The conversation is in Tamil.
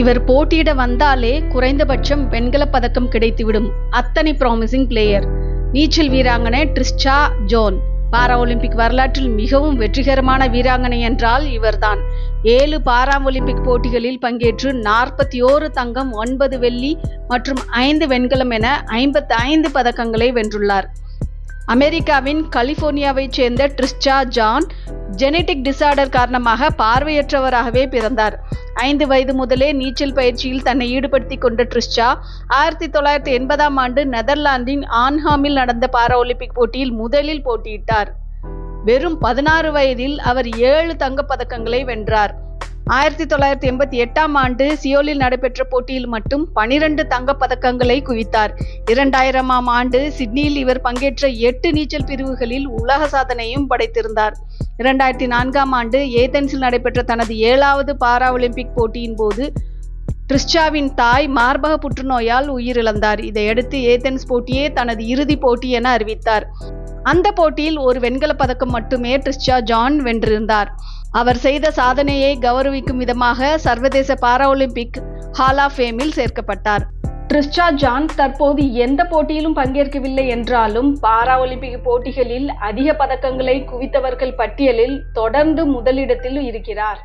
இவர் போட்டியிட வந்தாலே குறைந்தபட்சம் வெண்கலப் பதக்கம் கிடைத்துவிடும். அத்தனை ப்ராமிசிங் பிளேயர். நீச்சல் வீராங்கனை ட்ரிஸ்டா ஜான். பாரா ஒலிம்பிக் வரலாற்றில் மிகவும் வெற்றிகரமான வீராங்கனை என்றால் இவர்தான். 7 பாரா ஒலிம்பிக் போட்டிகளில் பங்கேற்று 41 தங்கம், 9 வெள்ளி மற்றும் 5 வெண்கலம் என 55 பதக்கங்களை வென்றுள்ளார். அமெரிக்காவின் கலிபோர்னியாவைச் சேர்ந்த ட்ரிஸ்டா ஜான் ஜெனடிக் டிசார்டர் காரணமாக பார்வையற்றவராகவே பிறந்தார். 5 வயது முதலே நீச்சல் பயிற்சியில் தன்னை ஈடுபடுத்திக் கொண்ட ட்ரிஸ்டா 1980ஆம் ஆண்டு நெதர்லாந்தின் ஆன்ஹாமில் நடந்த பாரா ஒலிம்பிக் போட்டியில் முதலில் போட்டியிட்டார். வெறும் 16 வயதில் அவர் 7 தங்கப் பதக்கங்களை வென்றார். 1988ஆம் ஆண்டு சியோலில் நடைபெற்ற போட்டியில் மட்டும் 12 தங்கப் பதக்கங்களை குவித்தார். 2000ஆம் ஆண்டு சிட்னியில் இவர் பங்கேற்ற 8 நீச்சல் பிரிவுகளில் உலக சாதனையும் படைத்திருந்தார். 2004ஆம் ஆண்டு ஏதென்ஸில் நடைபெற்ற தனது 7வது பாரா ஒலிம்பிக் போட்டியின் போது ட்ரிஸ்டாவின் தாய் மார்பக புற்றுநோயால் உயிரிழந்தார். இதையடுத்து ஏதென்ஸ் போட்டியே தனது இறுதி போட்டி என அறிவித்தார். அந்த போட்டியில் ஒரு வெண்கலப் பதக்கம் மட்டுமே ட்ரிஸ்டா ஜான் வென்றிருந்தார். அவர் செய்த சாதனையை கௌரவிக்கும் விதமாக சர்வதேச பாரா ஒலிம்பிக் ஹால் ஆஃப் ஃபேமில் சேர்க்கப்பட்டார். ட்ரிஸ்டா ஜான் தற்போது எந்த போட்டியிலும் பங்கேற்கவில்லை என்றாலும் பாரா ஒலிம்பிக் போட்டிகளில் அதிக பதக்கங்களை குவித்தவர்கள் பட்டியலில் தொடர்ந்து முதலிடத்தில் இருக்கிறார்.